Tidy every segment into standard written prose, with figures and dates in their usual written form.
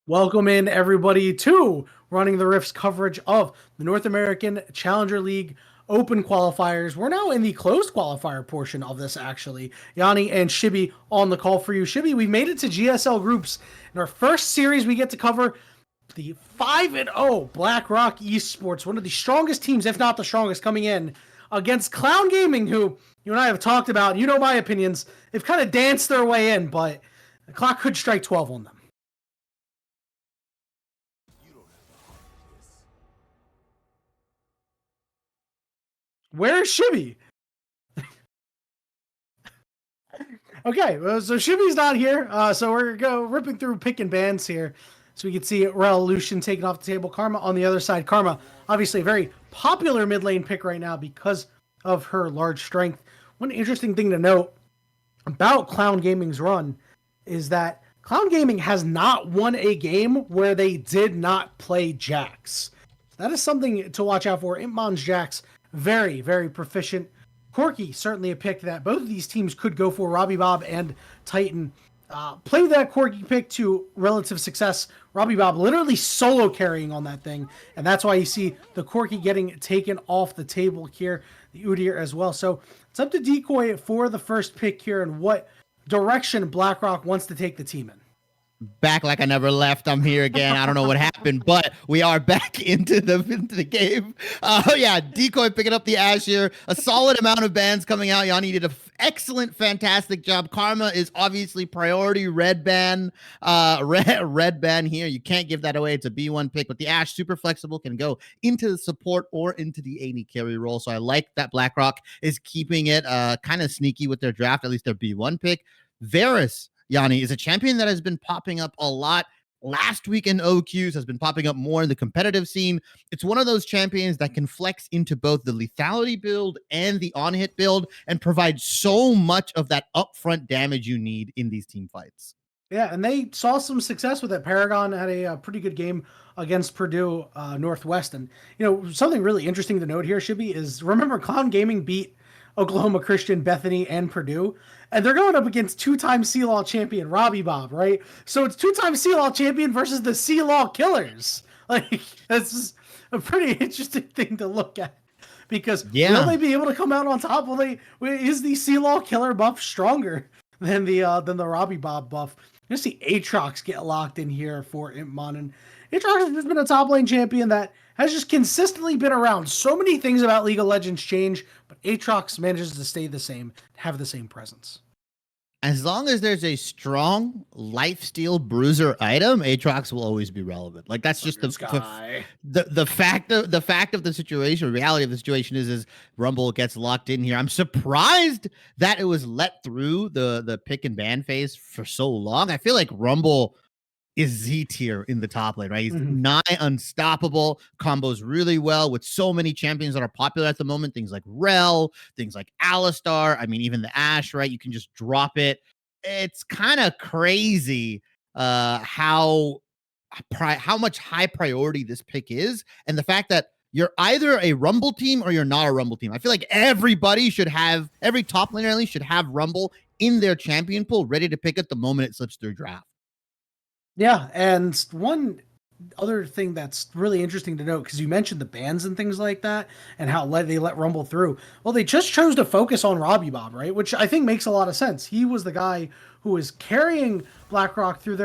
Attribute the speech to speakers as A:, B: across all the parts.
A: Welcome in everybody to Running the Riffs coverage of the North American Challenger League Open qualifiers. We're now in the closed qualifier portion of this, actually. Yanni and Shibi on the call for you. Shibi, we made it to GSL groups. In our first series, we get to cover the 5-0 BlackRock Esports, one of the strongest teams, if not the strongest, coming in against Clown Gaming, who you and I have talked about. You know my opinions. They've kind of danced their way in, but the clock could strike 12 on them. Where's Shibby? Okay, so Shibby's not here. So we're ripping through picking bands here. So we can see Revolution taking off the table. Karma on the other side. Karma, obviously a very popular mid lane pick right now because of her large strength. One interesting thing to note about Clown Gaming's run is that Clown Gaming has not won a game where they did not play Jax. That is something to watch out for. Impmon's Jax, very, very proficient. Corky, certainly a pick that both of these teams could go for. Robbie Bob and Titan played that Corky pick to relative success. Robbie Bob literally solo carrying on that thing, and that's why you see the Corky getting taken off the table here, the Udyr as well. So it's up to Decoy for the first pick here and what direction BlackRock wants to take the team in.
B: Back like I never left. I'm here again. I don't know what happened, but we are back into the game. Yeah, Decoy picking up the Ash here. A solid amount of bans coming out. Yanni did an excellent, fantastic job. Karma is obviously priority red ban. Red ban here. You can't give that away. It's a B1 pick, but the Ash super flexible, can go into the support or into the AD carry role. So I like that BlackRock is keeping it kind of sneaky with their draft, at least their B1 pick. Varus, Yanni, is a champion that has been popping up a lot. Last week in OQs has been popping up more in the competitive scene. It's one of those champions that can flex into both the lethality build and the on-hit build and provide so much of that upfront damage you need in these team fights.
A: Yeah, and they saw some success with it. Paragon had a pretty good game against Purdue Northwest. And, you know, something really interesting to note here, Shibby, is remember Clown Gaming beat Oklahoma Christian, Bethany, and Purdue. And they're going up against two-time C-Law champion Robbie Bob, right? So it's two-time C-Law champion versus the C-Law killers. Like, that's a pretty interesting thing to look at. Because will they be able to come out on top? Is the C-Law killer buff stronger than the Robbie Bob buff? You see Aatrox get locked in here for Impmon. And Aatrox has just been a top lane champion that has just consistently been around. So many things about League of Legends change, but Aatrox manages to stay the same, have the same presence.
B: As long as there's a strong lifesteal bruiser item, Aatrox will always be relevant. Like that's just the fact of the situation. Reality of the situation is Rumble gets locked in here. I'm surprised that it was let through the pick and ban phase for so long. I feel like Rumble is Z tier in the top lane, right? He's nigh unstoppable, combos really well with so many champions that are popular at the moment. Things like Rel, things like Alistar. I mean, even the Ashe, right? You can just drop it. It's kind of crazy how much high priority this pick is, and the fact that you're either a Rumble team or you're not a Rumble team. I feel like every top laner at least should have Rumble in their champion pool ready to pick at the moment it slips through draft.
A: Yeah, and one other thing that's really interesting to note, because you mentioned the bans and things like that and how they let Rumble through. Well, they just chose to focus on Robbie Bob, right? Which I think makes a lot of sense. He was the guy who was carrying BlackRock through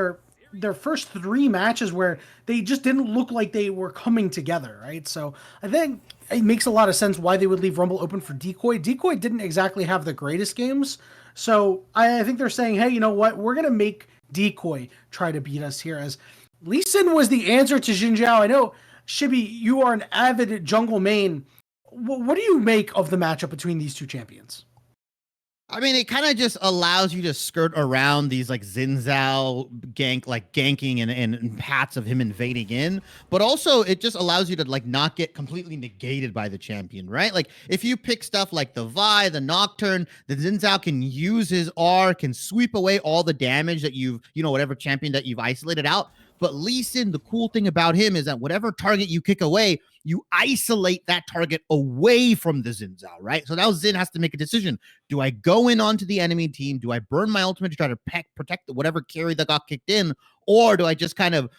A: their first 3 matches where they just didn't look like they were coming together, right? So I think it makes a lot of sense why they would leave Rumble open for Decoy. Decoy didn't exactly have the greatest games. So I think they're saying, hey, you know what? We're going to make Decoy try to beat us here, as Lee Sin was the answer to Xin Zhao. I know, Shibby, you are an avid jungle main. What do you make of the matchup between these two champions?
B: I mean, it kind of just allows you to skirt around these like Xin Zhao ganking and paths of him invading in, but also it just allows you to like not get completely negated by the champion, right? Like if you pick stuff like the Vi, the Nocturne, the Xin Zhao can use his R, can sweep away all the damage that whatever champion that you've isolated out. But Lee Sin, the cool thing about him is that whatever target you kick away, you isolate that target away from the Xin Zhao, right? So now Xin has to make a decision. Do I go in onto the enemy team? Do I burn my ultimate to try to protect whatever carry that got kicked in? Or do I just kind of,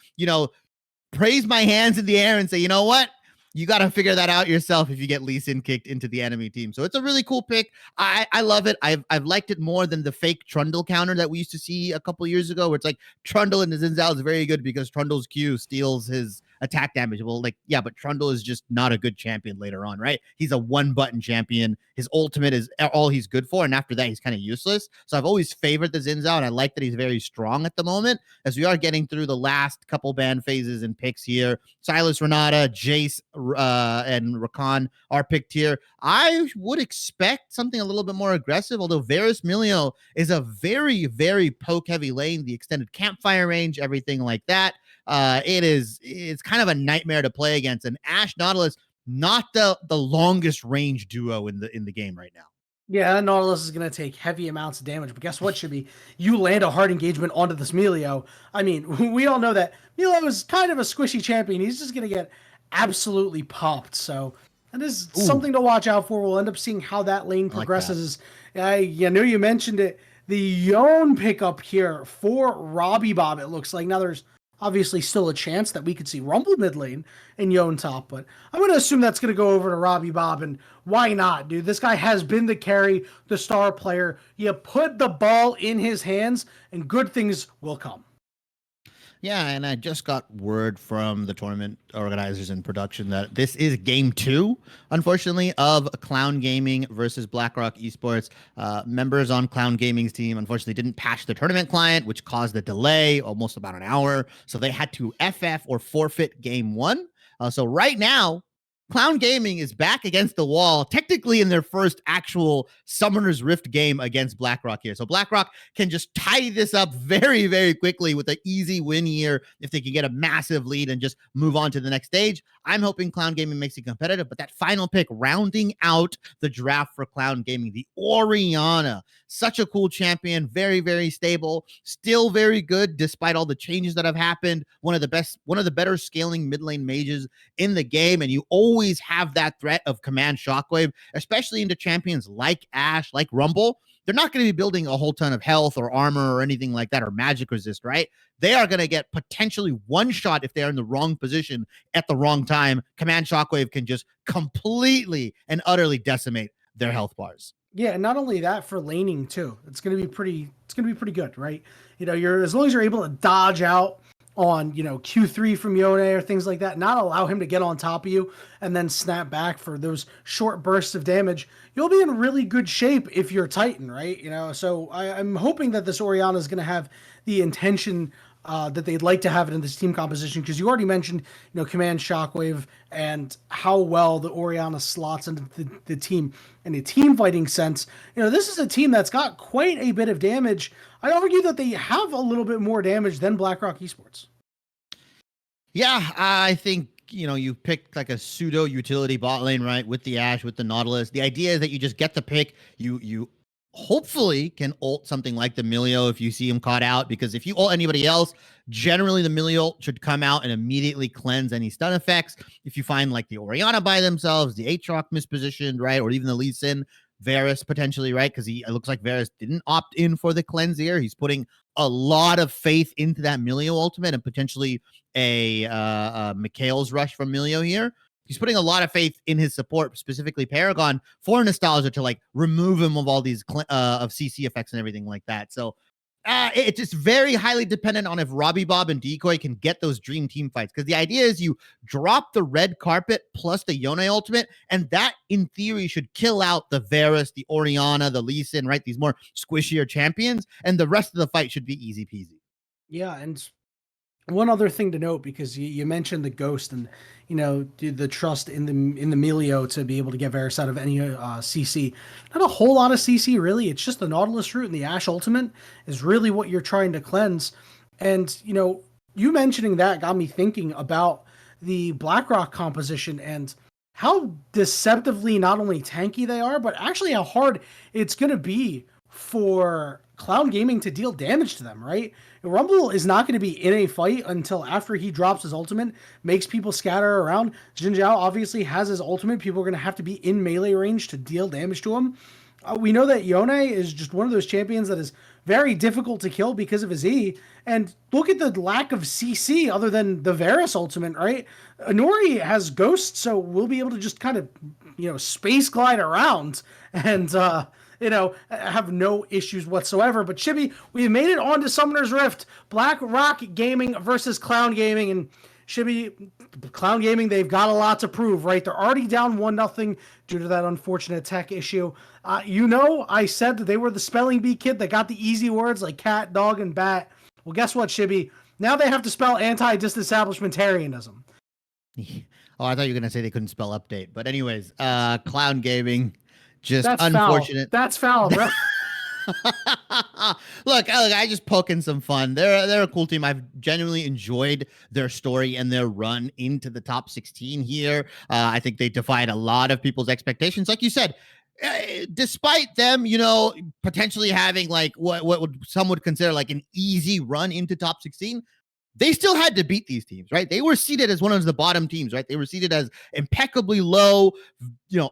B: praise my hands in the air and say, you know what? You got to figure that out yourself if you get Lee Sin kicked into the enemy team. So it's a really cool pick. I love it. I've liked it more than the fake Trundle counter that we used to see a couple years ago, where it's like Trundle and the Xin Zhao is very good because Trundle's Q steals his attack damage. Well, but Trundle is just not a good champion later on, right? He's a one-button champion. His ultimate is all he's good for, and after that, he's kind of useless. So I've always favored the Xin Zhao, and I like that he's very strong at the moment, as we are getting through the last couple ban phases and picks here. Silas Renata, Jace, and Rakan are picked here. I would expect something a little bit more aggressive, although Varus Milio is a very, very poke-heavy lane, the extended campfire range, everything like that. It's kind of a nightmare to play against. And Ashe Nautilus, not the longest range duo in the game right now.
A: Yeah, Nautilus is going to take heavy amounts of damage, but guess what, Shibby? You land a hard engagement onto this Milio. I mean, we all know that Milio is kind of a squishy champion. He's just going to get absolutely popped. So that is something to watch out for. We'll end up seeing how that lane progresses. I know you mentioned it. The Yone pickup here for Robbie Bob, it looks like. Now there's obviously still a chance that we could see Rumble mid lane and Yone top, but I'm going to assume that's going to go over to Robbie Bob, and why not, dude? This guy has been the carry, the star player. You put the ball in his hands, and good things will come.
B: Yeah, and I just got word from the tournament organizers and production that this is game 2, unfortunately, of Clown Gaming versus BlackRock Esports. Members on Clown Gaming's team, unfortunately, didn't patch the tournament client, which caused a delay, almost about an hour. So they had to FF or forfeit game 1. So right now, Clown Gaming is back against the wall, technically in their first actual Summoner's Rift game against BlackRock here. So BlackRock can just tie this up very, very quickly with an easy win here if they can get a massive lead and just move on to the next stage. I'm hoping Clown Gaming makes it competitive, but that final pick rounding out the draft for Clown Gaming, the Orianna, such a cool champion, very, very stable, still very good despite all the changes that have happened. One of the better scaling mid lane mages in the game, and you always have that threat of command shockwave, especially into champions like Ashe, like Rumble. They're not going to be building a whole ton of health or armor or anything like that, or magic resist, right? They are going to get potentially one shot if they're in the wrong position at the wrong time. Command shockwave can just completely and utterly decimate their health bars.
A: Yeah, and not only that, for laning too. It's gonna be pretty good, right? You're as long as you're able to dodge out on Q3 from Yone or things like that, not allow him to get on top of you and then snap back for those short bursts of damage, you'll be in really good shape if you're Titan, right? So I'm hoping that this Orianna is going to have the intention that they'd like to have it in this team composition, because you already mentioned command shockwave and how well the Orianna slots into the team in a team fighting sense. This is a team that's got quite a bit of damage. I'd argue that they have a little bit more damage than BlackRock Esports.
B: Yeah, I think you picked like a pseudo utility bot lane, right, with the Ashe, with the Nautilus. The idea is that you just get the pick, you hopefully can ult something like the Milio if you see him caught out, because if you ult anybody else, generally the Milio ult should come out and immediately cleanse any stun effects. If you find like the Orianna by themselves, the Aatrox mispositioned, right, or even the Lee Sin, Varus potentially, right, because it looks like Varus didn't opt in for the cleanse here. He's putting a lot of faith into that Milio ultimate and potentially a Mikhail's rush from Milio here. He's putting a lot of faith in his support, specifically Paragon, for Nostalgia to like remove him of all these of CC effects and everything like that. So it's just very highly dependent on if Robbie Bob and Decoy can get those dream team fights. Because the idea is you drop the red carpet plus the Yone ultimate, and that in theory should kill out the Varus, the Orianna, the Lee Sin, right? These more squishier champions, and the rest of the fight should be easy peasy.
A: Yeah, and one other thing to note, because you mentioned the Ghost and the trust in the Milio to be able to get Varus out of any CC. Not a whole lot of CC really. It's just the Nautilus route and the Ashe ultimate is really what you're trying to cleanse. And you mentioning that got me thinking about the BlackRock composition and how deceptively not only tanky they are, but actually how hard it's going to be for Clown Gaming to deal damage to them, right? Rumble is not going to be in a fight until after he drops his ultimate, makes people scatter around. Jin Zhao obviously has his ultimate. People are going to have to be in melee range to deal damage to him. We know that Yone is just one of those champions that is very difficult to kill because of his E. And look at the lack of CC other than the Varus ultimate, right? Inori has Ghost, so we'll be able to just kind of, space glide around and, have no issues whatsoever. But Chibi, we've made it on to Summoner's Rift. Black Rock Gaming versus Clown Gaming. And Chibi, Clown Gaming, they've got a lot to prove, right? They're already down 1-0 due to that unfortunate tech issue. I said that they were the spelling bee kid that got the easy words like cat, dog, and bat. Well, guess what, Chibi? Now they have to spell anti-disestablishmentarianism.
B: Oh, I thought you were going to say they couldn't spell update. But anyways, Clown Gaming, just
A: That's
B: unfortunate.
A: Foul. That's foul, bro.
B: Look, I just poking some fun. They're a cool team. I've genuinely enjoyed their story and their run into the top 16 here. I think they defied a lot of people's expectations. Like you said, despite them, potentially having like what some would consider like an easy run into top 16, they still had to beat these teams, right? They were seeded as one of the bottom teams, right? They were seeded as impeccably low,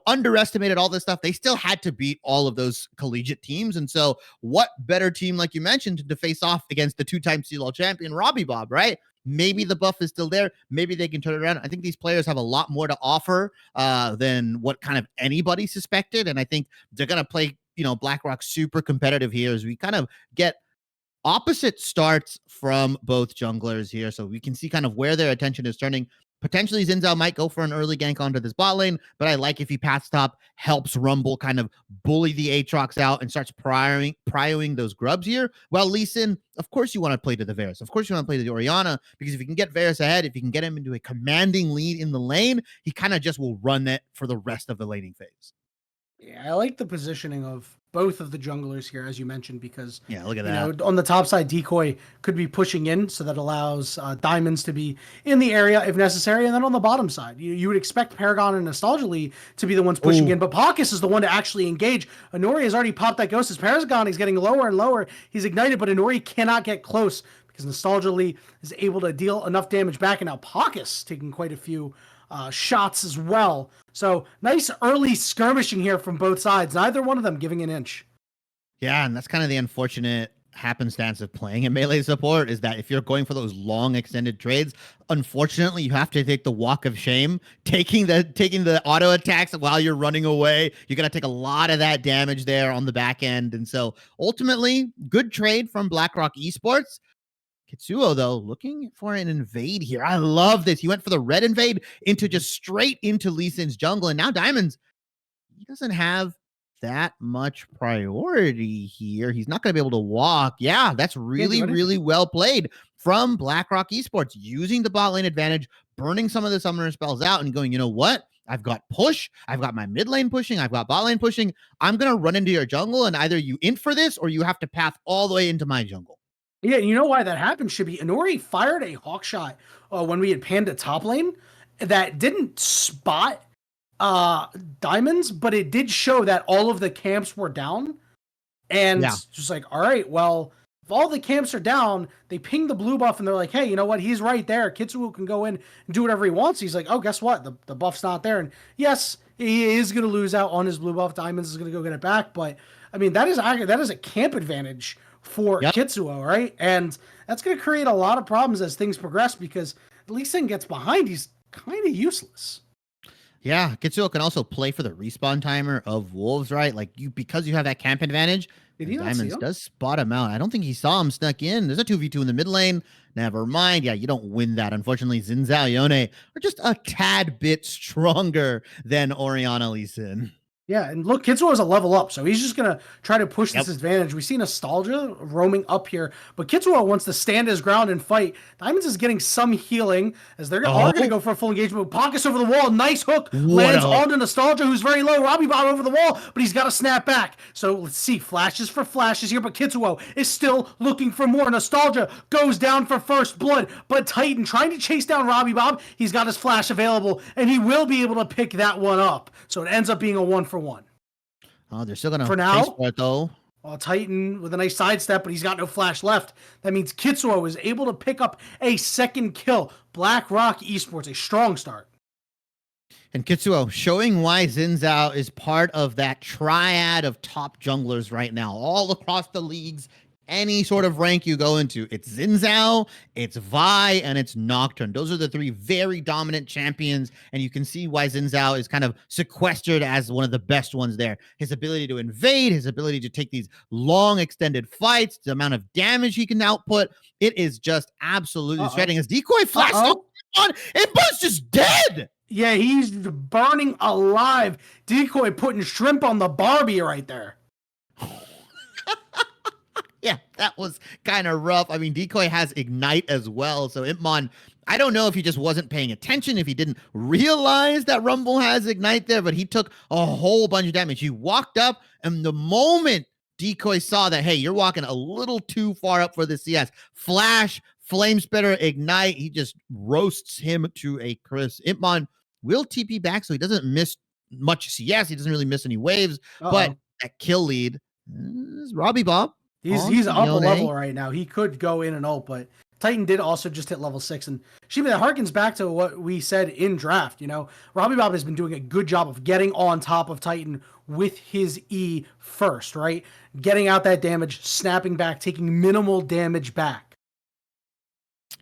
B: underestimated, all this stuff. They still had to beat all of those collegiate teams. And so what better team, like you mentioned, to face off against the two-time CLL champion, Robbie Bob, right? Maybe the buff is still there. Maybe they can turn it around. I think these players have a lot more to offer than what kind of anybody suspected. And I think they're going to play, BlackRock super competitive here as we kind of get opposite starts from both junglers here. So we can see kind of where their attention is turning. Potentially Xin Zhao might go for an early gank onto this bot lane, but I like if he paths top, helps Rumble kind of bully the Aatrox out and starts prioing those grubs here. Well, Lee Sin, of course you want to play to the Varus. Of course you want to play to the Orianna, because if you can get Varus ahead, if you can get him into a commanding lead in the lane, he kind of just will run it for the rest of the laning phase.
A: Yeah, I like the positioning of both of the junglers here, as you mentioned, because
B: look at that.
A: On the top side, Decoy could be pushing in, so that allows Diamonds to be in the area if necessary. And then on the bottom side, you would expect Paragon and Nostalgia Lee to be the ones pushing in, but Paucus is the one to actually engage. Inori has already popped that Ghost. As Paragon is getting lower and lower, he's ignited, but Inori cannot get close because Nostalgia Lee is able to deal enough damage back, and now Paucus taking quite a few shots as well. So nice early skirmishing here from both sides. Neither one of them giving an inch.
B: Yeah, and that's kind of the unfortunate happenstance of playing in melee support, is that if you're going for those long extended trades, unfortunately you have to take the walk of shame, taking the auto attacks while you're running away. You're gonna take a lot of that damage there on the back end. And so ultimately, good trade from BlackRock Esports. Kitsuo, though, looking for an invade here. I love this. He went for the red invade into just straight into Lee Sin's jungle. And now Diamonds, he doesn't have that much priority here. He's not going to be able to walk. Yeah, that's really, really well played from BlackRock Esports, using the bot lane advantage, burning some of the summoner spells out and going, you know what? I've got push. I've got my mid lane pushing. I've got bot lane pushing. I'm going to run into your jungle, and either you int for this or you have to path all the way into my jungle.
A: Yeah, you know why that happened, should be Inori fired a hawk shot when we had panned at top lane that didn't spot Diamonds, but it did show that all of the camps were down. And just like, all right, well, if all the camps are down, they ping the blue buff and they're like, hey, you know what? He's right there. Kitsuo can go in and do whatever he wants. He's like, oh, guess what? The buff's not there. And yes, he is going to lose out on his blue buff. Diamonds is going to go get it back. But I mean, that is a camp advantage for Kitsuo, right? And that's going to create a lot of problems as things progress, because Lee Sin gets behind, he's kind of useless.
B: Yeah, Kitsuo can also play for the respawn timer of Wolves, right? Like, because you have that camp advantage, Diamonds does spot him out. I don't think he saw him snuck in. There's a 2v2 in the mid lane. Never mind. Yeah, you don't win that. Unfortunately, Xin Zhao Yone are just a tad bit stronger than Orianna Lee Sin.
A: Yeah, and look, Kitsuo is a level up, so he's just going to try to push this advantage. We see Nostalgia roaming up here, but Kitsuo wants to stand his ground and fight. Diamonds is getting some healing, as they're all going to go for a full engagement. Paucus over the wall, nice hook, lands onto Nostalgia, who's very low. Robbie Bob over the wall, but he's got to snap back. So let's see, flashes for flashes here, but Kitsuo is still looking for more. Nostalgia goes down for first blood, but Titan trying to chase down Robbie Bob. He's got his flash available, and he will be able to pick that one up. So it ends up being a 1-for-1.
B: Oh, they're still gonna
A: for now.
B: Chase for it, though.
A: Titan with a nice sidestep, but he's got no flash left. That means Kitsuo is able to pick up a second kill. BlackRock Esports, a strong start.
B: And Kitsuo showing why Xin Zhao is part of that triad of top junglers right now, all across the leagues. Any sort of rank you go into, it's Xin Zhao, it's Vi, and it's Nocturne. Those are the three very dominant champions, and you can see why Xin Zhao is kind of sequestered as one of the best ones there. His ability to invade, his ability to take these long extended fights, the amount of damage he can output, it is just absolutely shredding. His decoy flashed on, and Buzz just dead.
A: Yeah, he's burning alive. Decoy putting shrimp on the Barbie right there.
B: Yeah, that was kind of rough. I mean, Decoy has Ignite as well. So Impmon, I don't know if he just wasn't paying attention, if he didn't realize that Rumble has Ignite there, but he took a whole bunch of damage. He walked up, and the moment Decoy saw that, hey, you're walking a little too far up for the CS, flash, Flame Spitter, Ignite, he just roasts him to a crisp. Impmon will TP back, so he doesn't miss much CS. He doesn't really miss any waves, but that kill lead is Robbie Bob.
A: He's up a level right now. He could go in and ult, but Titan did also just hit level 6. And Shiba, that harkens back to what we said in draft. You know, Robbie Bob has been doing a good job of getting on top of Titan with his E first, right? Getting out that damage, snapping back, taking minimal damage back.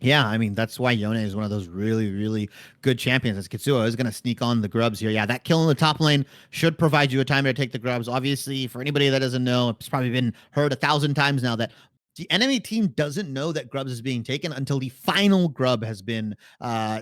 B: Yeah, I mean, that's why Yone is one of those really, really good champions. As Kitsuo is going to sneak on the grubs here. Yeah, that kill in the top lane should provide you a timer to take the grubs. Obviously, for anybody that doesn't know, it's probably been heard 1,000 times now that the enemy team doesn't know that grubs is being taken until the final grub has been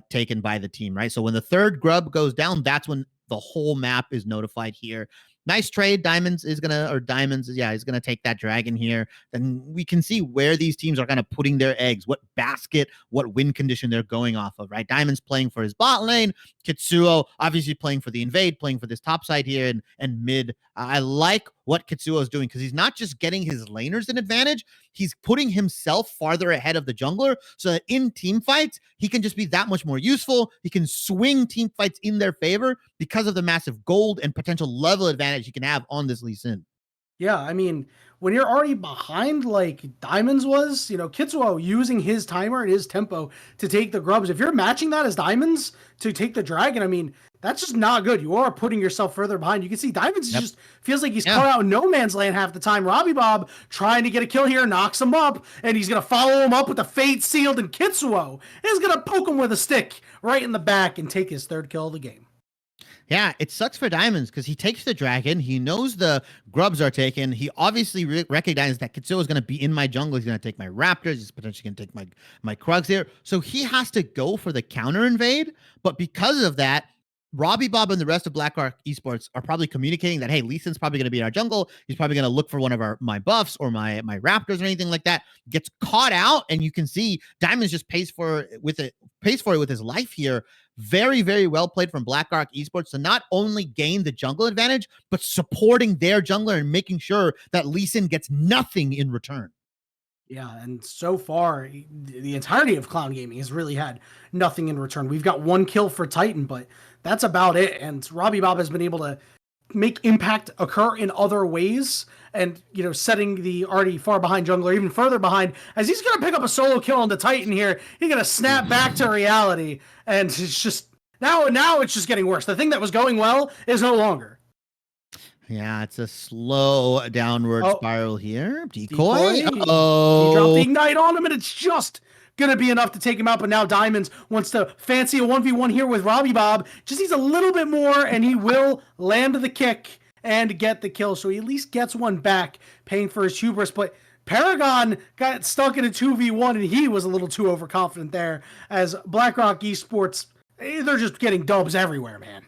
B: taken by the team, right? So when the third grub goes down, that's when the whole map is notified here. Nice trade. Diamonds is gonna take that dragon here. Then we can see where these teams are kind of putting their eggs, what basket, what win condition they're going off of, right? Diamonds playing for his bot lane, Kitsuo obviously playing for the invade, playing for this top side here and mid. I like what Kitsuo is doing because he's not just getting his laners an advantage, he's putting himself farther ahead of the jungler so that in team fights, he can just be that much more useful. He can swing team fights in their favor because of the massive gold and potential level advantage he can have on this Lee Sin.
A: Yeah, I mean, when you're already behind like Diamonds was, you know, Kitsuo using his timer and his tempo to take the grubs. If you're matching that as Diamonds to take the dragon, I mean, that's just not good. You are putting yourself further behind. You can see Diamonds just feels like he's caught out in no man's land half the time. Robbie Bob trying to get a kill here, knocks him up, and he's going to follow him up with the Fate Sealed, and Kitsuo is going to poke him with a stick right in the back and take his third kill of the game.
B: Yeah, it sucks for Diamonds because he takes the dragon. He knows the grubs are taken. He obviously recognizes that Kitsuo is going to be in my jungle. He's going to take my raptors. He's potentially going to take my Krugs here. So he has to go for the counter invade. But because of that, Robbie Bob and the rest of BlackRock Esports are probably communicating that, hey, Lee Sin's probably going to be in our jungle. He's probably going to look for one of my buffs or my raptors or anything like that. Gets caught out, and you can see Diamonds just pays for it with his life here. Very, very well played from BlackRock Esports to not only gain the jungle advantage, but supporting their jungler and making sure that Lee Sin gets nothing in return.
A: Yeah, and so far, the entirety of Clown Gaming has really had nothing in return. We've got one kill for Titan, but that's about it. And Robbie Bob has been able to make impact occur in other ways and, you know, setting the already far behind jungler even further behind as he's going to pick up a solo kill on the Titan here. He's going to snap back to reality, and it's just now it's just getting worse. The thing that was going well is no longer.
B: Yeah, it's a slow downward spiral here. Decoy.
A: He dropped the Ignite on him, and it's just going to be enough to take him out. But now Diamonds wants to fancy a 1v1 here with Robbie Bob. Just needs a little bit more, and he will land the kick and get the kill. So he at least gets one back, paying for his hubris. But Paragon got stuck in a 2v1, and he was a little too overconfident there. As BlackRock Esports, they're just getting dubs everywhere, man.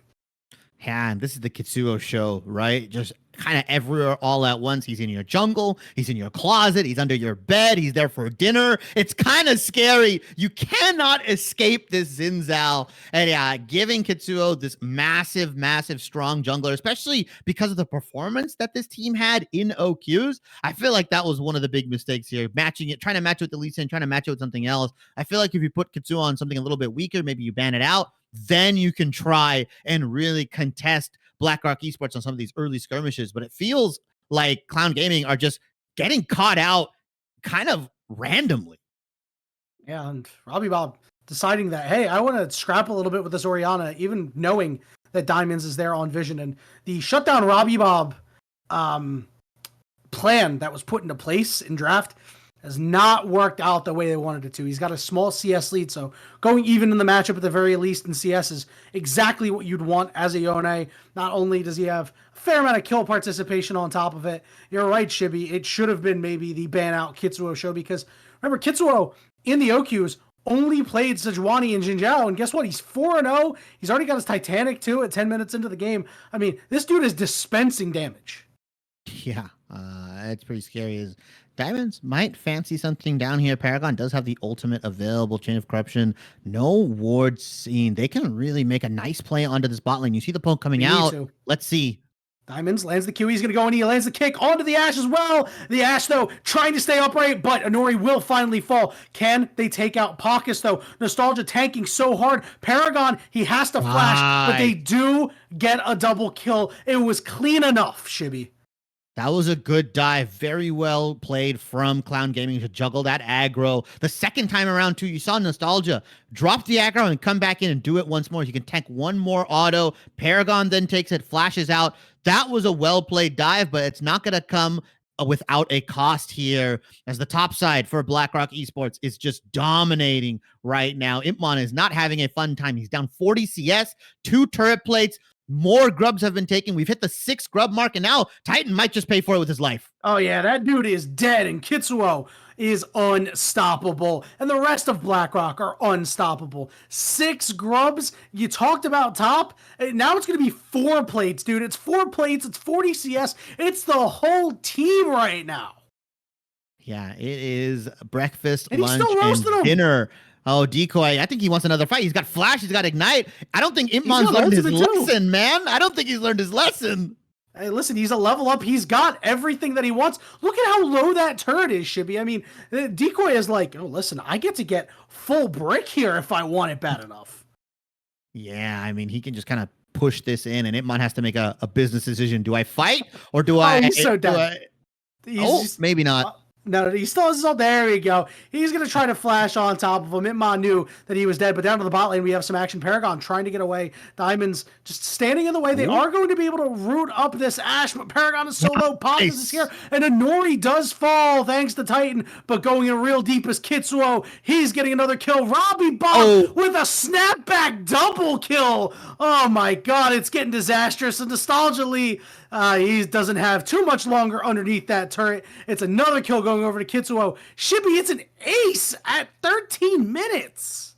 B: Yeah, and this is the Kitsuo show, right? Just kind of everywhere all at once. He's in your jungle, he's in your closet, he's under your bed, he's there for dinner. It's kind of scary. You cannot escape this Xin Zhao. And yeah, giving Kitsuo this massive, massive, strong jungler, especially because of the performance that this team had in OQs. I feel like that was one of the big mistakes here. Trying to match it with the Lee Sin, trying to match it with something else. I feel like if you put Kitsuo on something a little bit weaker, maybe you ban it out, then you can try and really contest BlackRock Esports on some of these early skirmishes. But it feels like Clown Gaming are just getting caught out kind of randomly.
A: Yeah, and Robbie Bob deciding that, hey, I want to scrap a little bit with this Orianna, even knowing that Diamonds is there on Vision. And the shutdown Robbie Bob plan that was put into place in draft has not worked out the way they wanted it to. He's got a small CS lead, so going even in the matchup at the very least in CS is exactly what you'd want as a Yone. Not only does he have a fair amount of kill participation on top of it, you're right, Shibby, it should have been maybe the ban out Kitsuo show, because remember, Kitsuo in the OQs only played Sejuani and Jinzhao, and guess what? He's 4-0. He's already got his Titanic too at 10 minutes into the game. I mean, this dude is dispensing damage.
B: Yeah, it's pretty scary. Is Diamonds might fancy something down here. Paragon does have the ultimate available. Chain of Corruption, no ward seen. They can really make a nice play onto this bot lane. You see the poke coming out. Let's see.
A: Diamonds lands the Q. He's going to go and he lands the kick onto the Ashe as well. The Ashe, though, trying to stay upright, but Inori will finally fall. Can they take out Paucus, though? Nostalgia tanking so hard. Paragon, he has to flash, but they do get a double kill. It was clean enough, Shibby.
B: That was a good dive. Very well played from Clown Gaming to juggle that aggro. The second time around, too, you saw Nostalgia drop the aggro and come back in and do it once more. You can tank one more auto. Paragon then takes it, flashes out. That was a well-played dive, but it's not going to come without a cost here, as the top side for BlackRock Esports is just dominating right now. Impmon is not having a fun time. He's down 40 CS, 2 turret plates. More grubs have been taken. We've hit the 6 grub mark, and now Titan might just pay for it with his life.
A: Oh, yeah, that dude is dead, and Kitsuo is unstoppable, and the rest of BlackRock are unstoppable. 6 grubs. You talked about top. Now it's going to be 4 plates, dude. It's 4 plates. It's 40 CS. It's the whole team right now.
B: Yeah, it is breakfast,
A: and
B: lunch, and dinner. Oh, Decoy, I think he wants another fight. He's got Flash, he's got Ignite. I don't think Impmon's learned his lesson, man. I don't think he's learned his lesson.
A: Hey, listen, he's a level up. He's got everything that he wants. Look at how low that turret is, Shibby. I mean, Decoy is like, oh, listen, I get to get full brick here if I want it bad enough.
B: Yeah, I mean, he can just kind of push this in, and Impmon has to make a business decision. Do I fight, or do I...
A: He's so dead.
B: Maybe not.
A: No, he still has his own. There we go. He's going to try to flash on top of him. Impmon knew that he was dead, but down to the bot lane, we have some action. Paragon trying to get away. Diamonds just standing in the way. They are going to be able to root up this Ashe, but Paragon is so low. Paucus is here, and Inori does fall thanks to Titan, but going in real deep is Kitsuo. He's getting another kill. Robbie Bob with a snapback double kill. Oh my god, it's getting disastrous. And Nostalgia he doesn't have too much longer underneath that turret. It's another kill going over to Kitsuo. Shibby, it's an ace at 13 minutes.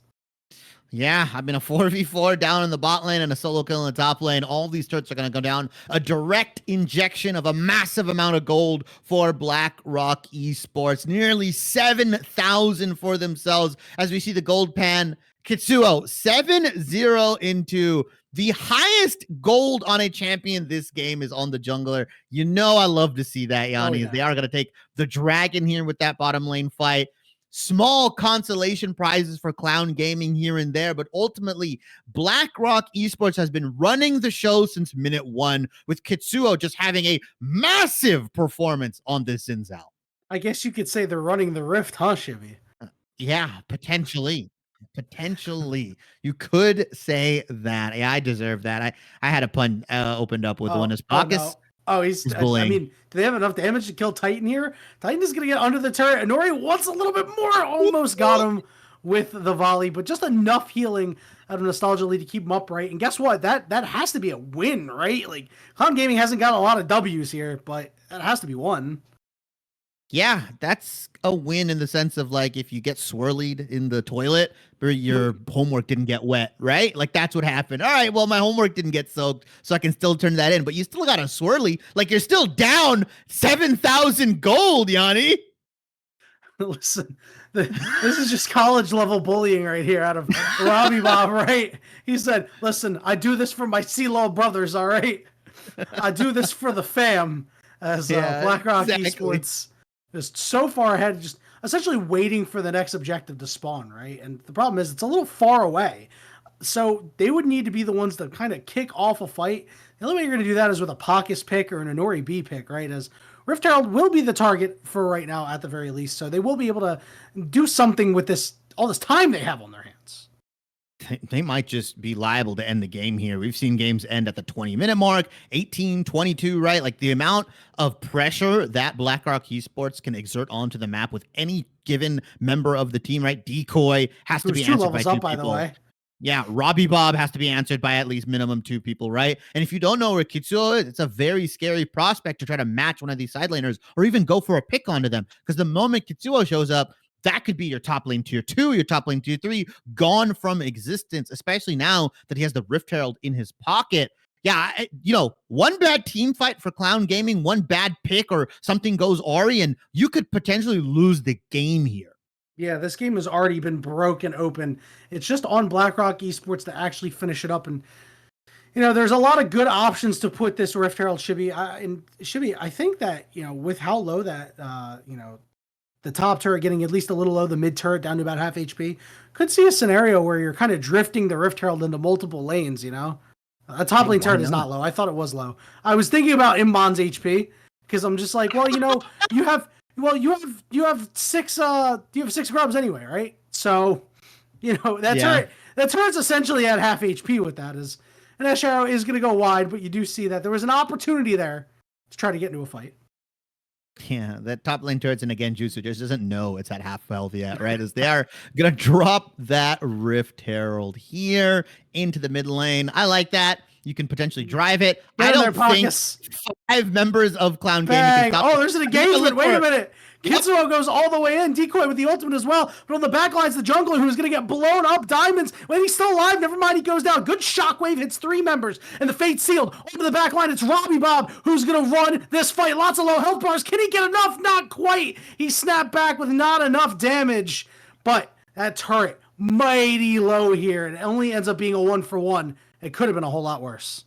B: Yeah, I've been a 4v4 down in the bot lane and a solo kill in the top lane. All these turrets are going to go down. A direct injection of a massive amount of gold for BlackRock Esports. Nearly 7,000 for themselves as we see the gold pan. Kitsuo 7-0 into the highest gold on a champion this game is on the jungler. You know I love to see that, Yanni. They are going to take the dragon here with that bottom lane fight. Small consolation prizes for Clown Gaming here and there, but ultimately, BlackRock Esports has been running the show since minute 1, with Kitsuo just having a massive performance on this Sinzal.
A: I guess you could say they're running the rift, huh, Shibby?
B: Yeah, potentially. Potentially, you could say that. Yeah, I deserve that. I had a pun opened up with one as Paucus.
A: He's bullying. I mean, do they have enough damage to kill Titan here? Titan is going to get under the turret. Inori wants a little bit more. Almost got him with the volley, but just enough healing out of Nostalgia to keep him upright. And guess what? That has to be a win, right? Like, Clown Gaming hasn't got a lot of W's here, but that has to be one.
B: Yeah, that's a win in the sense of, like, if you get swirlied in the toilet, or your homework didn't get wet, right? Like, that's what happened. All right, well, my homework didn't get soaked, so I can still turn that in. But you still got a swirly. Like, you're still down 7,000 gold, Yanni.
A: Listen, this is just college level bullying right here out of Robbie Bob, right? He said, listen, I do this for my CeeLo brothers, all right? I do this for the fam, as BlackRock Esports is so far ahead, just essentially waiting for the next objective to spawn, right? And the problem is it's a little far away. So they would need to be the ones that kind of kick off a fight. The only way you're going to do that is with a Pockets pick or an Inori B pick, right? As Rift Herald will be the target for right now at the very least, so they will be able to do something with all this time they have on their hands.
B: They might just be liable to end the game here. We've seen games end at the 20-minute mark, 18, 22, right? Like the amount of pressure that BlackRock Esports can exert onto the map with any given member of the team, right? Decoy has to be answered by two people. By the way. Yeah, Robbie Bob has to be answered by at least minimum 2 people, right? And if you don't know where Kitsuo is, it's a very scary prospect to try to match one of these side laners or even go for a pick onto them. Because the moment Kitsuo shows up, that could be your top lane tier 2, your top lane tier 3, gone from existence, especially now that he has the Rift Herald in his pocket. Yeah, one bad team fight for Clown Gaming, one bad pick or something goes awry, and you could potentially lose the game here.
A: Yeah, this game has already been broken open. It's just on BlackRock Esports to actually finish it up. And, there's a lot of good options to put this Rift Herald Shibby. I think that, with how low that, the top turret getting at least a little low, the mid turret down to about half HP, could see a scenario where you're kind of drifting the Rift Herald into multiple lanes, A top lane turret is not low. I thought it was low. I was thinking about Imbon's HP because I'm just like, well, you have 6 grubs anyway, right? So, that turret's essentially at half HP with that. And that Sharo is going to go wide, but you do see that there was an opportunity there to try to get into a fight.
B: Yeah, that top lane turret's and again, Jutsu just doesn't know it's at half health yet, right? As they are going to drop that Rift Herald here into the mid lane. I like that. You can potentially drive it. I don't think 5 members of Clown Gaming can stop.
A: Oh, there's an engagement. Wait a minute. Kitsuo goes all the way in. Decoy with the ultimate as well. But on the back line's the jungler who's going to get blown up. Diamonds. When he's still alive, never mind, he goes down. Good shockwave hits 3 members. And the fate sealed. Over the back line, it's Robbie Bob who's going to run this fight. Lots of low health bars. Can he get enough? Not quite. He snapped back with not enough damage. But that turret, mighty low here. And it only ends up being a 1-for-1. It could have been a whole lot worse.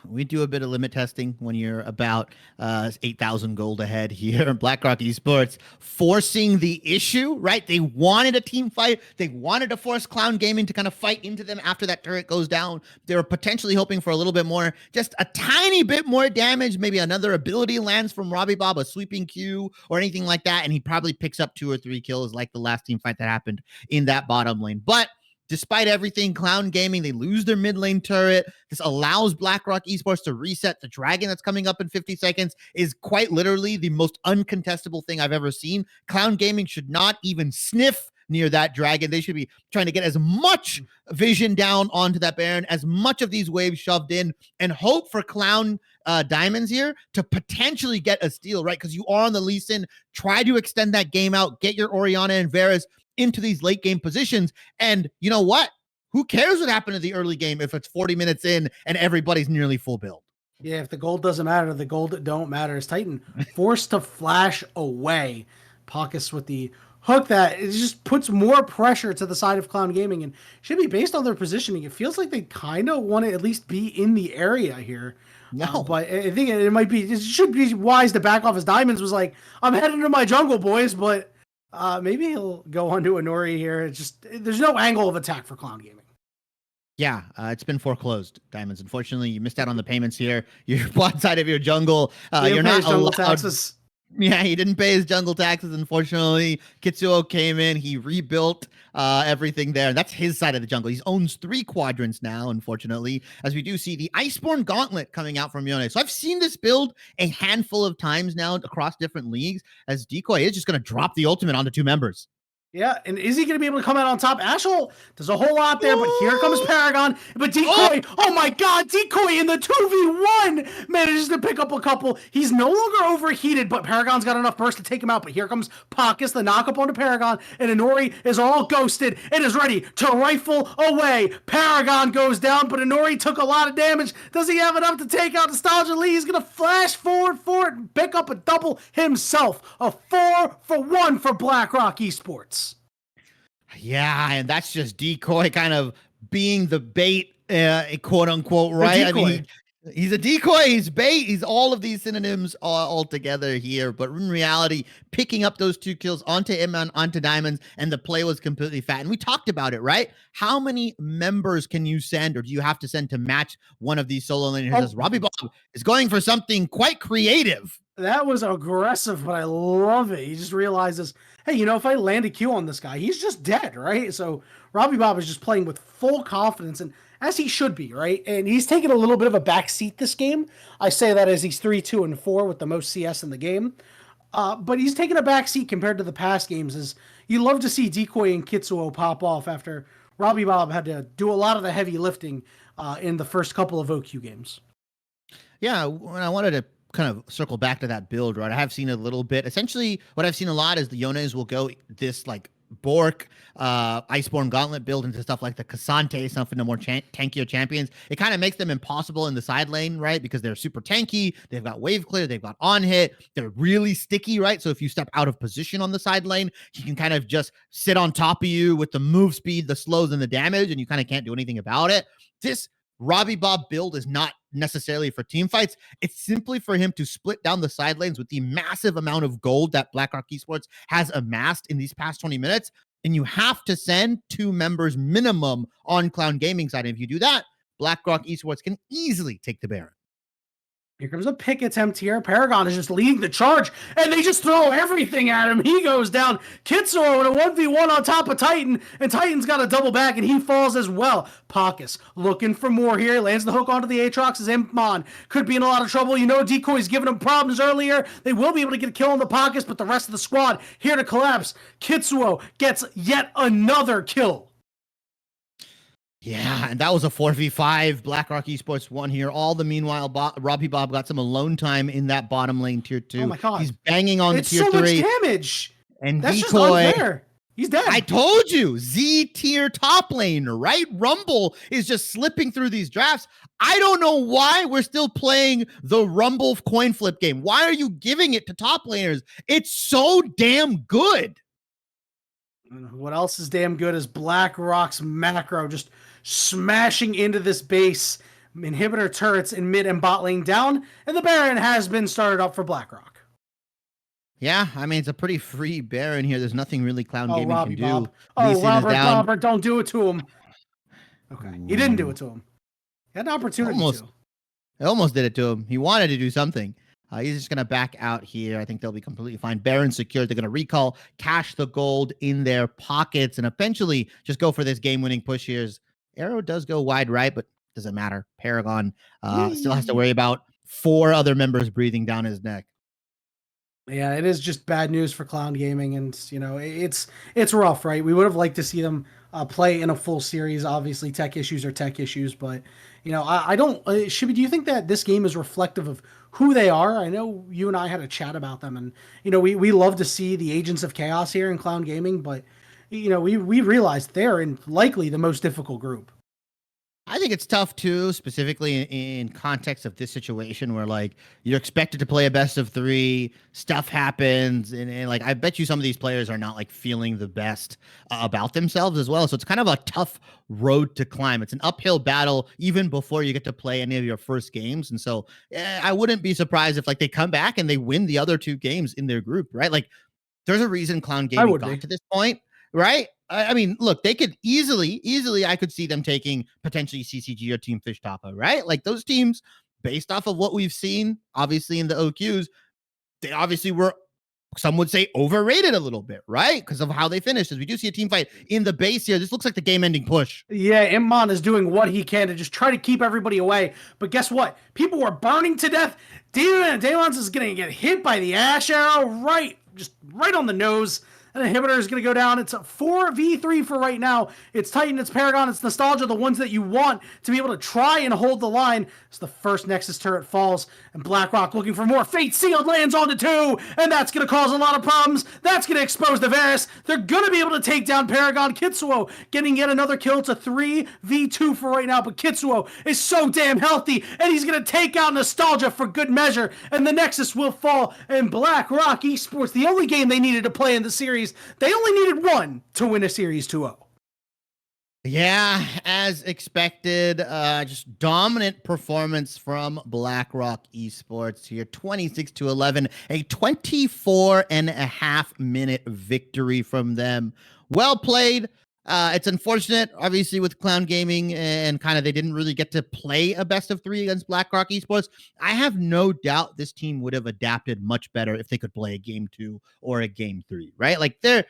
B: We do a bit of limit testing when you're about 8,000 gold ahead here. BlackRock Esports forcing the issue, right? They wanted a team fight. They wanted to force Clown Gaming to kind of fight into them after that turret goes down. They were potentially hoping for a little bit more, just a tiny bit more damage. Maybe another ability lands from Robbie Bob, a sweeping Q or anything like that. And he probably picks up 2 or 3 kills like the last team fight that happened in that bottom lane. But despite everything, Clown Gaming, they lose their mid lane turret. This allows BlackRock Esports to reset. The dragon that's coming up in 50 seconds is quite literally the most uncontestable thing I've ever seen. Clown Gaming should not even sniff near that dragon. They should be trying to get as much vision down onto that Baron, as much of these waves shoved in, and hope for Clown Diamonds here to potentially get a steal, right? Because you are on the Lee Sin. Try to extend that game out. Get your Orianna and Varus into these late game positions. And you know what? Who cares what happened in the early game if it's 40 minutes in and everybody's nearly full build?
A: Yeah, if the gold doesn't matter, the gold don't matter. As Titan forced to flash away. Pockets with the hook that it just puts more pressure to the side of Clown Gaming, and should be based on their positioning. It feels like they kind of want to at least be in the area here. No, but I think it should be wise to back off. As Diamonds was like, I'm heading to my jungle, boys, but maybe he'll go on to Inori here. It's just, there's no angle of attack for Clown Gaming.
B: Yeah, it's been foreclosed, Diamonds. Unfortunately, you missed out on the payments here. You're bought side of your jungle. You're not allowed. Taxes. Yeah, he didn't pay his jungle taxes, unfortunately. Kitsuo came in. He rebuilt everything there. And that's his side of the jungle. He owns 3 quadrants now, unfortunately, as we do see the Iceborne Gauntlet coming out from Yone. So I've seen this build a handful of times now across different leagues, as Decoy is just going to drop the ultimate onto 2 members.
A: Yeah, and is he going to be able to come out on top? Ashel, there's a whole lot there, but here comes Paragon. But Decoy, oh my God, Decoy in the 2v1 manages to pick up a couple. He's no longer overheated, but Paragon's got enough burst to take him out. But here comes Pockets, the knock up onto Paragon, and Inori is all ghosted and is ready to rifle away. Paragon goes down, but Inori took a lot of damage. Does he have enough to take out Nostalgia Lee? He's going to flash forward for it and pick up a double himself. A 4-for-1 for BlackRock Esports.
B: Yeah, and that's just Decoy kind of being the bait, quote unquote, right? I mean, He's a decoy, he's bait, he's all of these synonyms all together here. But in reality, picking up those 2 kills onto Iman, onto Diamonds, and the play was completely fat. And we talked about it, right? How many members can you send, or do you have to send to match one of these solo laners? As Robbie Bob is going for something quite creative.
A: That was aggressive, but I love it. He just realizes, hey, if I land a Q on this guy, he's just dead, right? So Robbie Bob is just playing with full confidence, and as he should be, right? And he's taken a little bit of a back seat this game. I say that as he's 3-2-4 with the most CS in the game. But he's taken a back seat compared to the past games. As you love to see Decoy and Kitsuo pop off after Robbie Bob had to do a lot of the heavy lifting in the first couple of OQ games.
B: Yeah, when I wanted to kind of circle back to that build, right? I have seen a little bit. Essentially, what I've seen a lot is the Yones will go this like Bork, Iceborne Gauntlet build into stuff like the Cassante, something the more tankier champions. It kind of makes them impossible in the side lane, right? Because they're super tanky. They've got wave clear. They've got on hit. They're really sticky, right? So if you step out of position on the side lane, he can kind of just sit on top of you with the move speed, the slows, and the damage, and you kind of can't do anything about it. This Robbie Bob build is not necessarily for team fights. It's simply for him to split down the side lanes with the massive amount of gold that BlackRock Esports has amassed in these past 20 minutes. And you have to send 2 members minimum on Clown Gaming side. And if you do that, BlackRock Esports can easily take the Baron.
A: Here comes a pick attempt here. Paragon is just leading the charge, and they just throw everything at him. He goes down. Kitsuo in a 1v1 on top of Titan, and Titan's got a double back, and he falls as well. Pacus looking for more here. Lands the hook onto the Aatrox as Impmon could be in a lot of trouble. Decoy's giving him problems earlier. They will be able to get a kill on the Pacus, but the rest of the squad here to collapse. Kitsuo gets yet another kill.
B: Yeah, and that was a 4v5. BlackRock Esports won here. All the meanwhile, Robbie Bob got some alone time in that bottom lane tier 2.
A: Oh my god,
B: he's banging on
A: it's
B: the tier
A: so
B: 3.
A: much damage.
B: And
A: that's
B: Decoy,
A: just unfair. He's dead.
B: I told you, Z tier top laner, right? Rumble is just slipping through these drafts. I don't know why we're still playing the Rumble coin flip game. Why are you giving it to top laners? It's so damn good.
A: What else is damn good is BlackRock's macro just smashing into this base. Inhibitor turrets in mid and bot lane down, and the Baron has been started up for BlackRock.
B: Yeah, I mean, it's a pretty free Baron here. There's nothing really Clown Gaming
A: Robbie
B: can do.
A: Bob. Oh, Robert, don't do it to him. Okay, he didn't do it to him. He had an opportunity to.
B: I almost did it to him. He wanted to do something. He's just going to back out here. I think they'll be completely fine. Baron secured. They're going to recall, cash the gold in their pockets, and eventually just go for this game-winning push here. Arrow does go wide right, but doesn't matter. Paragon still has to worry about 4 other members breathing down his neck.
A: Yeah, it is just bad news for Clown Gaming, and it's rough, right? We would have liked to see them play in a full series. Obviously, tech issues are tech issues, but I don't. Shibby, do you think that this game is reflective of who they are? I know you and I had a chat about them, and we love to see the Agents of Chaos here in Clown Gaming, but we realized they're in likely the most difficult group.
B: I think it's tough too, specifically in context of this situation where like you're expected to play a best of 3, stuff happens, and like I bet you some of these players are not like feeling the best about themselves as well. So it's kind of a tough road to climb. It's an uphill battle even before you get to play any of your first games. And so I wouldn't be surprised if like they come back and they win the other 2 games in their group, right? Like there's a reason Clown Gaming got to this point, right? I mean, look, they could easily, I could see them taking potentially CCG or Team Fish Tapa, right? Like those teams, based off of what we've seen, obviously in the OQs, they obviously were, some would say, overrated a little bit, right? Because of how they finished. As we do see a team fight in the base here, this looks like the game-ending push.
A: Yeah, Immon is doing what he can to just try to keep everybody away. But guess what? People were burning to death. Daemons is going to get hit by the Ash Arrow right on the nose. An inhibitor is going to go down. It's a 4v3 for right now. It's Titan, it's Paragon, it's Nostalgia, the ones that you want to be able to try and hold the line. So the first Nexus turret falls, and BlackRock looking for more. Fate Sealed lands onto 2, and that's going to cause a lot of problems. That's going to expose the Varus. They're going to be able to take down Paragon. Kitsuo getting yet another kill. It's a 3v2 for right now, but Kitsuo is so damn healthy, and he's going to take out Nostalgia for good measure, and the Nexus will fall, and BlackRock Esports, the only game they needed to play in the series, they only needed 1 to win a series 2-0.
B: Yeah, as expected, just dominant performance from BlackRock Esports here, 26-11, a 24.5 minute victory from them. Well played. It's unfortunate, obviously, with Clown Gaming and kind of they didn't really get to play a best of three against BlackRock Esports. I have no doubt this team would have adapted much better if they could play a game 2 or a game 3, right? Like they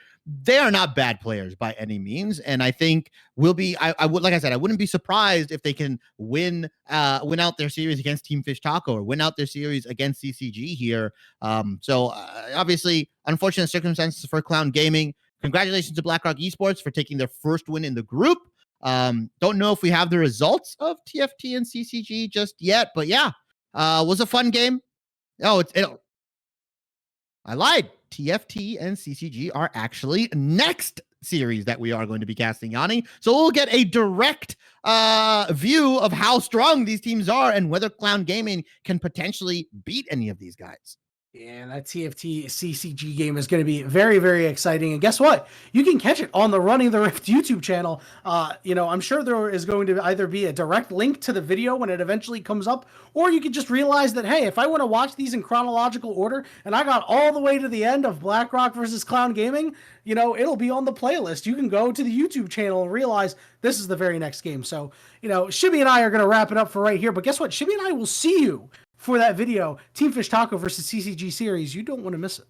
B: are not bad players by any means, and I think will be I would, like I said, I wouldn't be surprised if they can win out their series against Team Fish Taco or win out their series against CCG here. Obviously unfortunate circumstances for Clown Gaming. Congratulations to BlackRock Esports for taking their first win in the group. Don't know if we have the results of TFT and CCG just yet, but yeah, was a fun game. I lied. TFT and CCG are actually next series that we are going to be casting, Yanni. So we'll get a direct view of how strong these teams are and whether Clown Gaming can potentially beat any of these guys.
A: Yeah, that TFT CCG game is going to be very, very exciting. And guess what? You can catch it on the Running the Rift YouTube channel. I'm sure there is going to either be a direct link to the video when it eventually comes up, or you can just realize that, hey, if I want to watch these in chronological order and I got all the way to the end of BlackRock versus Clown Gaming, it'll be on the playlist. You can go to the YouTube channel and realize this is the very next game. So, Shibby and I are going to wrap it up for right here. But guess what? Shibby and I will see you for that video, Team Fish Taco versus CCG series. You don't want to miss it.